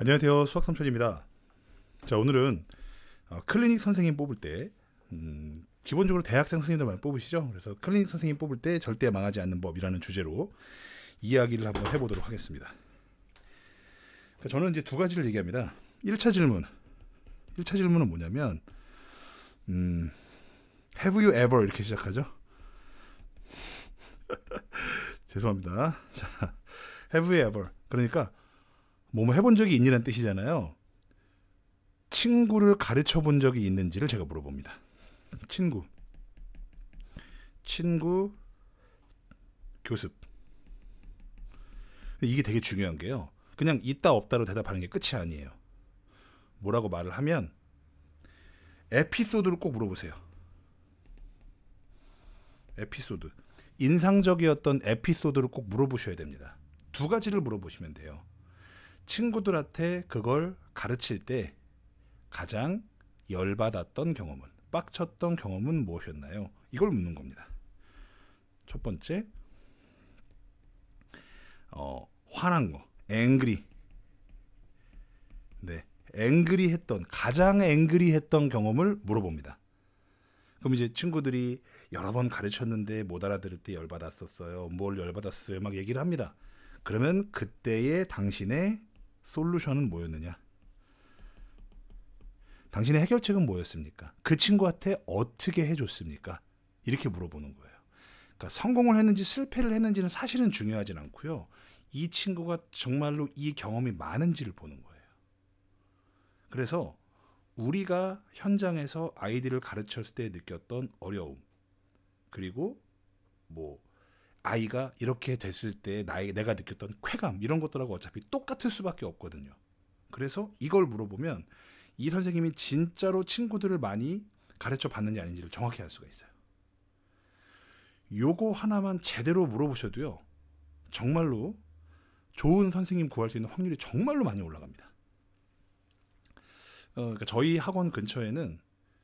안녕하세요. 수학삼촌입니다. 자, 오늘은 클리닉 선생님 뽑을 때 기본적으로 대학생 선생님들만 뽑으시죠. 그래서 클리닉 선생님 뽑을 때 절대 망하지 않는 법이라는 주제로 이야기를 한번 해보도록 하겠습니다. 그러니까 저는 이제 두 가지를 얘기합니다. 1차 질문은 뭐냐면 Have you ever 이렇게 시작하죠. 죄송합니다. 자, Have you ever, 그러니까 뭐뭐 해본 적이 있니라는 뜻이잖아요. 친구를 가르쳐 본 적이 있는지를 제가 물어봅니다. 친구, 교습. 이게 되게 중요한 게요. 그냥 있다 없다로 대답하는 게 끝이 아니에요. 뭐라고 말을 하면 에피소드를 꼭 물어보세요. 에피소드. 인상적이었던 에피소드를 꼭 물어보셔야 됩니다. 두 가지를 물어보시면 돼요. 친구들한테 그걸 가르칠 때 가장 열받았던 경험은, 빡쳤던 경험은 무엇이었나요? 이걸 묻는 겁니다. 첫 번째, 화난 거, angry. 네, 가장 angry했던 경험을 물어봅니다. 그럼 이제 친구들이 여러 번 가르쳤는데 못 알아들을 때 열받았었어요. 뭘 열받았어요? 막 얘기를 합니다. 그러면 그때의 당신의 솔루션은 뭐였느냐? 당신의 해결책은 뭐였습니까? 그 친구한테 어떻게 해줬습니까? 이렇게 물어보는 거예요. 그러니까 성공을 했는지 실패를 했는지는 사실은 중요하진 않고요. 이 친구가 정말로 이 경험이 많은지를 보는 거예요. 그래서 우리가 현장에서 아이들을 가르쳤을 때 느꼈던 어려움, 그리고 아이가 이렇게 됐을 때 내가 느꼈던 쾌감, 이런 것들하고 어차피 똑같을 수밖에 없거든요. 그래서 이걸 물어보면 이 선생님이 진짜로 친구들을 많이 가르쳐 봤는지 아닌지를 정확히 알 수가 있어요. 요거 하나만 제대로 물어보셔도요, 정말로 좋은 선생님 구할 수 있는 확률이 정말로 많이 올라갑니다. 그러니까 저희 학원 근처에는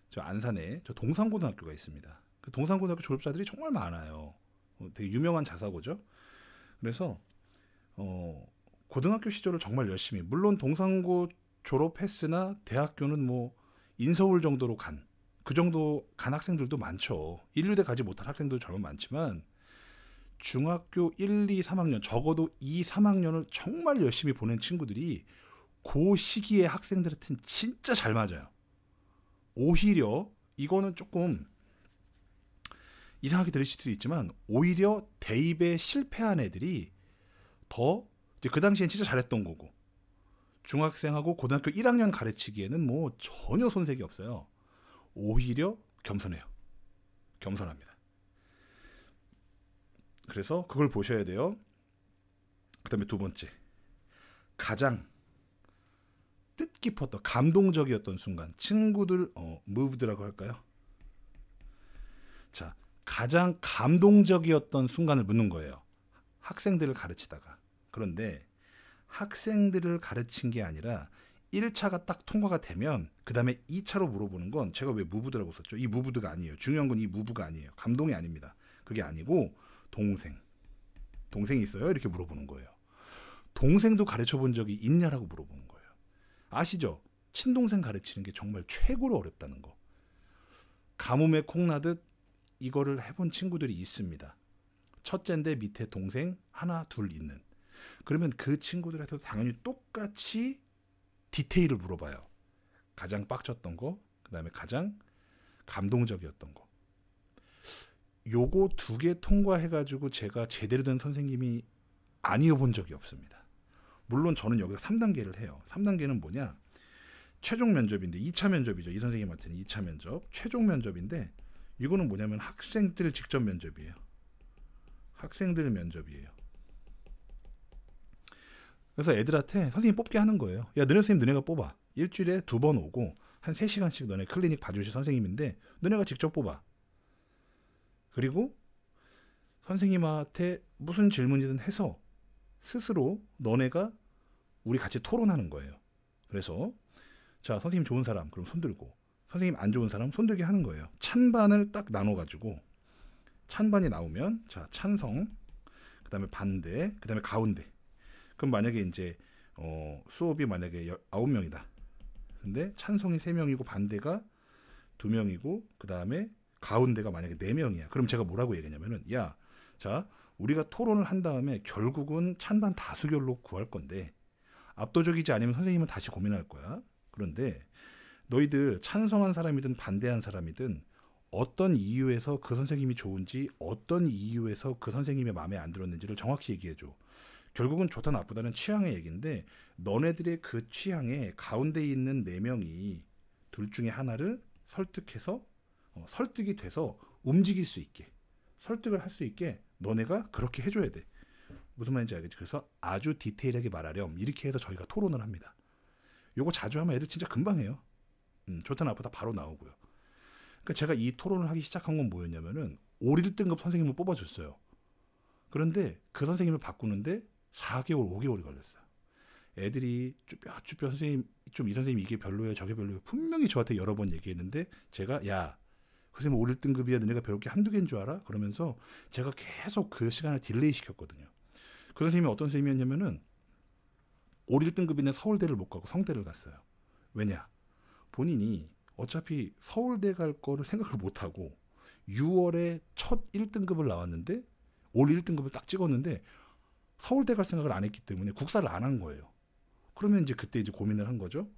저 안산에 동산고등학교가 있습니다. 그 동산고등학교 졸업자들이 정말 많아요. 되게 유명한 자사고죠. 그래서 고등학교 시절을 정말 열심히, 물론 동산고 졸업했으나 대학교는 인서울 정도로 그 정도 간 학생들도 많죠. 인류대 가지 못한 학생도 정말 많지만 중학교 1, 2, 3학년, 적어도 2, 3학년을 정말 열심히 보낸 친구들이 그 시기의 학생들한테는 진짜 잘 맞아요. 오히려 이거는 조금 이상하게 들으실 수도 있지만 오히려 대입에 실패한 애들이 더 이제 그 당시엔 진짜 잘했던 거고, 중학생하고 고등학교 1학년 가르치기에는 전혀 손색이 없어요. 오히려 겸손합니다. 그래서 그걸 보셔야 돼요. 그 다음에 두 번째, 가장 뜻깊었던, 감동적이었던 순간, 친구들 moved라고 할까요? 자, 가장 감동적이었던 순간을 묻는 거예요. 학생들을 가르치다가. 그런데 학생들을 가르친 게 아니라 1차가 딱 통과가 되면 그 다음에 2차로 물어보는 건, 제가 왜 무브드라고 썼죠? 이 무브드가 아니에요. 중요한 건 이 무브가 아니에요. 감동이 아닙니다. 그게 아니고 동생이 있어요? 이렇게 물어보는 거예요. 동생도 가르쳐 본 적이 있냐라고 물어보는 거예요. 아시죠? 친동생 가르치는 게 정말 최고로 어렵다는 거. 가뭄에 콩나듯 이거를 해본 친구들이 있습니다. 첫째인데 밑에 동생 하나 둘 있는. 그러면 그 친구들한테도 당연히 똑같이 디테일을 물어봐요. 가장 빡쳤던 거, 그 다음에 가장 감동적이었던 거. 요거 두 개 통과해가지고 제가 제대로 된 선생님이 아니어본 적이 없습니다. 물론 저는 여기서 3단계를 해요. 3단계는 뭐냐? 최종 면접인데 2차 면접이죠. 이 선생님한테는 2차 면접, 최종 면접인데 이거는 뭐냐면 학생들 직접 면접이에요. 그래서 애들한테 선생님 뽑게 하는 거예요. 야, 너네 선생님 너네가 뽑아. 일주일에 2번 오고 한 3시간씩 너네 클리닉 봐주실 선생님인데 너네가 직접 뽑아. 그리고 선생님한테 무슨 질문이든 해서 스스로 너네가 우리 같이 토론하는 거예요. 그래서 자, 선생님 좋은 사람 그럼 손들고, 선생님 안 좋은 사람 손들게 하는 거예요. 찬반을 딱 나눠가지고 찬반이 나오면, 자, 찬성, 그 다음에 반대, 그 다음에 가운데. 그럼 만약에 이제 수업이 만약에 9명이다. 근데 찬성이 3명이고 반대가 2명이고 그 다음에 가운데가 만약에 4명이야. 그럼 제가 뭐라고 얘기하냐면은 야, 자 우리가 토론을 한 다음에 결국은 찬반 다수결로 구할 건데 압도적이지 않으면 선생님은 다시 고민할 거야. 그런데 너희들 찬성한 사람이든 반대한 사람이든 어떤 이유에서 그 선생님이 좋은지 어떤 이유에서 그 선생님의 마음에 안 들었는지를 정확히 얘기해줘. 결국은 좋다 나쁘다는 취향의 얘기인데 너네들의 그 취향에 가운데 있는 4명이 둘 중에 하나를 설득해서 설득이 돼서 움직일 수 있게 설득을 할 수 있게 너네가 그렇게 해줘야 돼. 무슨 말인지 알겠지? 그래서 아주 디테일하게 말하렴 이렇게 해서 저희가 토론을 합니다. 요거 자주 하면 애들 진짜 금방 해요. 좋다 나쁘다 바로 나오고요. 그러니까 제가 이 토론을 하기 시작한 건 뭐였냐면은 5, 1등급 선생님을 뽑아줬어요. 그런데 그 선생님을 바꾸는데 4개월, 5개월이 걸렸어요. 애들이 쭈뼛쭈뼛 선생님 좀 이 선생님 이게 별로예요 저게 별로예요 분명히 저한테 여러 번 얘기했는데 제가 야 그 선생님 5, 1등급이야 너네가 배울 게 한두 개인 줄 알아? 그러면서 제가 계속 그 시간을 딜레이 시켰거든요. 그 선생님이 어떤 선생님이었냐면은 5, 1등급인데 서울대를 못 가고 성대를 갔어요. 왜냐? 본인이 어차피 서울대 갈 거를 생각을 못하고 6월에 첫 1등급을 나왔는데 올 1등급을 딱 찍었는데 서울대 갈 생각을 안 했기 때문에 국사를 안 한 거예요. 그러면 이제 그때 이제 고민을 한 거죠.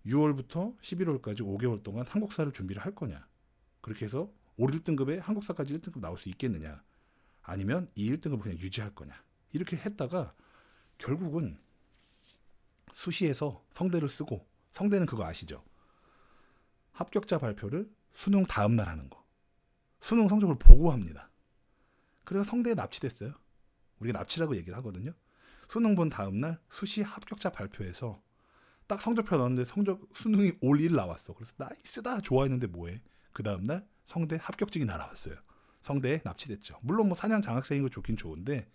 6월부터 11월까지 5개월 동안 한국사를 준비를 할 거냐. 그렇게 해서 올 1등급에 한국사까지 1등급 나올 수 있겠느냐. 아니면 이 1등급을 그냥 유지할 거냐. 이렇게 했다가 결국은 수시에서 성대를 쓰고 성대는 그거 아시죠? 합격자 발표를 수능 다음 날 하는 거. 수능 성적을 보고합니다. 그래서 성대에 납치됐어요. 우리가 납치라고 얘기를 하거든요. 수능 본 다음 날 수시 합격자 발표에서 딱 성적표 나왔는데 수능이 올 1 나왔어. 그래서 나이스다 좋아했는데 뭐해? 그 다음 날 성대 합격증이 날아왔어요. 성대에 납치됐죠. 물론 뭐 4년 장학생이고 좋긴 좋은데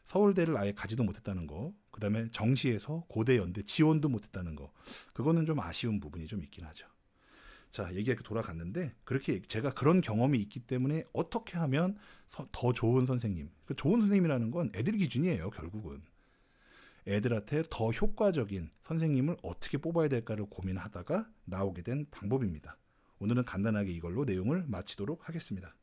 서울대를 아예 가지도 못했다는 거, 그 다음에 정시에서 고대 연대 지원도 못했다는 거, 그거는 좀 아쉬운 부분이 좀 있긴 하죠. 자, 얘기가 이렇게 돌아갔는데 그렇게 제가 그런 경험이 있기 때문에 어떻게 하면 더 좋은 선생님, 좋은 선생님이라는 건 애들 기준이에요. 결국은 애들한테 더 효과적인 선생님을 어떻게 뽑아야 될까를 고민하다가 나오게 된 방법입니다. 오늘은 간단하게 이걸로 내용을 마치도록 하겠습니다.